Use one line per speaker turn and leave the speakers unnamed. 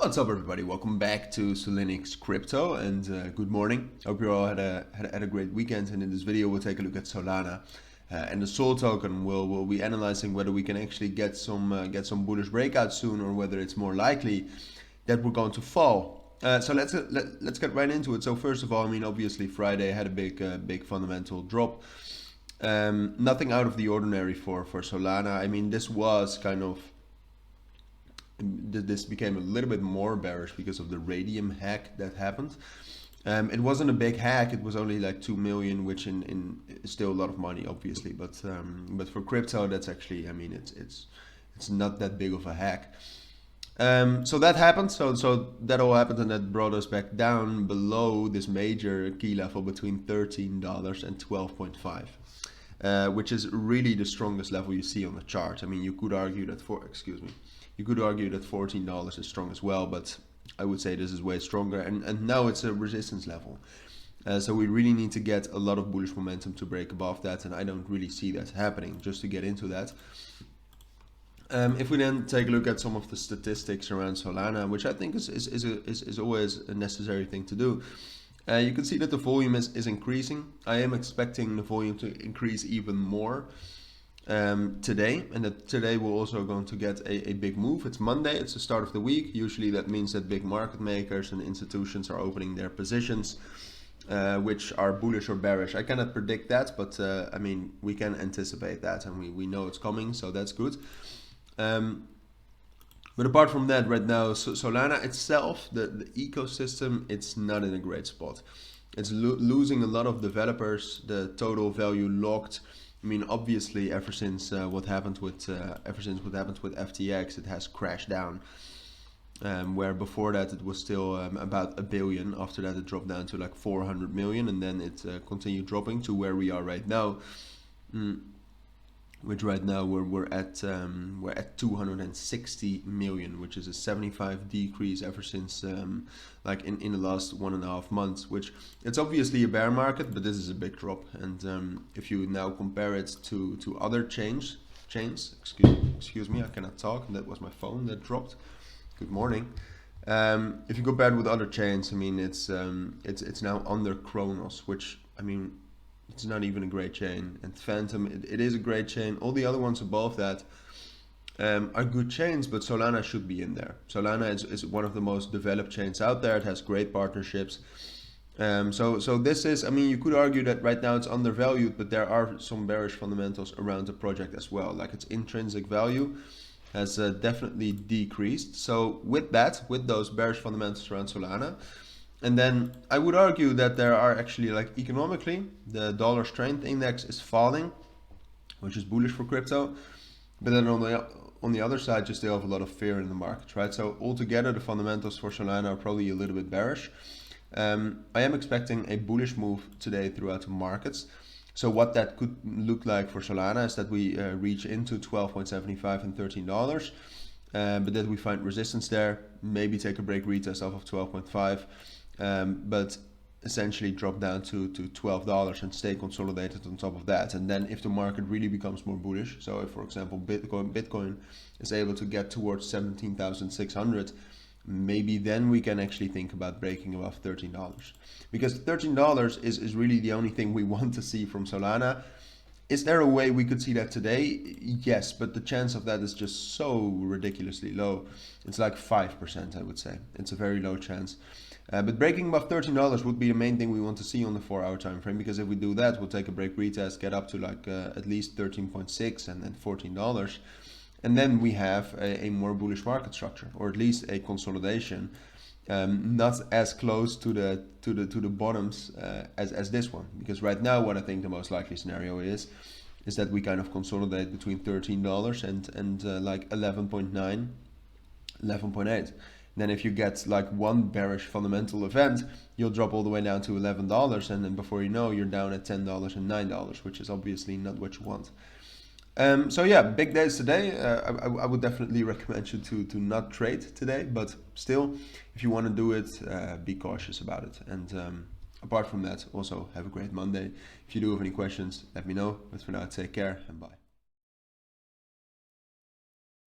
What's up, everybody? Welcome back to Cilinix Crypto, and good morning. Hope you all had a great weekend. And in this video, we'll take a look at Solana and the Sol token. We'll be analyzing whether we can actually get some bullish breakout soon, or whether it's more likely that we're going to fall. So let's get right into it. So first of all, I mean, obviously Friday had a big fundamental drop. Nothing out of the ordinary for Solana. I mean, this became a little bit more bearish because of the radium hack that happened. It wasn't a big hack, it was only like 2 million, which in is still a lot of money, obviously, but for crypto, that's actually, I mean, it's not that big of a hack. So that happened, so that all happened, and that brought us back down below this major key level between $13 and 12.5, which is really the strongest level you see on the chart. I mean, you could argue that you could argue that $14 is strong as well, but I would say this is way stronger, and now it's a resistance level. So we really need to get a lot of bullish momentum to break above that, and I don't really see that happening. Just to get into that, if we then take a look at some of the statistics around Solana, which I think is always a necessary thing to do, you can see that the volume is increasing. I am expecting the volume to increase even more today, and that today we're also going to get a big move. It's Monday, it's the start of the week. Usually that means that big market makers and institutions are opening their positions, which are bullish or bearish. I cannot predict that, but I mean, we can anticipate that, and we know it's coming, so that's good. But apart from that, right now, Solana itself, the ecosystem, it's not in a great spot. It's losing a lot of developers. The total value locked, I mean, obviously, ever since what happened with FTX, it has crashed down. Where before that it was still about $1 billion. After that, it dropped down to like 400 million, and then it continued dropping to where we are right now. Which right now we're at 260 million, which is a 75 decrease ever since like in the last 1.5 months. Which, it's obviously a bear market, but this is a big drop. And if you now compare it to other chains, excuse me, I cannot talk. That was my phone that dropped. Good morning. If you compare it with other chains, I mean, it's now under Kronos, which, I mean, it's not even a great chain. And Phantom, it is a great chain. All the other ones above that are good chains, but Solana should be in there. Solana is one of the most developed chains out there. It has great partnerships. So this is, I mean, you could argue that right now it's undervalued, but there are some bearish fundamentals around the project as well. Like, its intrinsic value has definitely decreased. So with those bearish fundamentals around Solana, and then I would argue that there are actually, like, economically, the dollar strength index is falling, which is bullish for crypto. But then on the other side, you still have a lot of fear in the market, right? So altogether, the fundamentals for Solana are probably a little bit bearish. I am expecting a bullish move today throughout the markets. So what that could look like for Solana is that we reach into 12.75 and $13. But that we find resistance there, maybe take a break retest off of 12.5. But essentially drop down to $12 and stay consolidated on top of that. And then if the market really becomes more bullish, so if, for example, Bitcoin is able to get towards 17,600, maybe then we can actually think about breaking above $13. Because $13 is really the only thing we want to see from Solana. Is there a way we could see that today? Yes, but the chance of that is just so ridiculously low. It's like 5%, I would say. It's a very low chance. But breaking above $13 would be the main thing we want to see on the 4-hour time frame, because if we do that, we'll take a break retest, get up to like at least 13.6 and then $14, and then we have a more bullish market structure, or at least a consolidation, not as close to the bottoms as this one. Because right now, what I think the most likely scenario is that we kind of consolidate between $13 and like 11.9, 11.8. Then if you get like one bearish fundamental event, you'll drop all the way down to $11, and then before you know, you're down at $10 and $9, which is obviously not what you want. So yeah, big days today. I would definitely recommend you to not trade today, but still, if you want to do it, be cautious about it. And apart from that, also have a great Monday. If you do have any questions, let me know. But for now, take care and bye.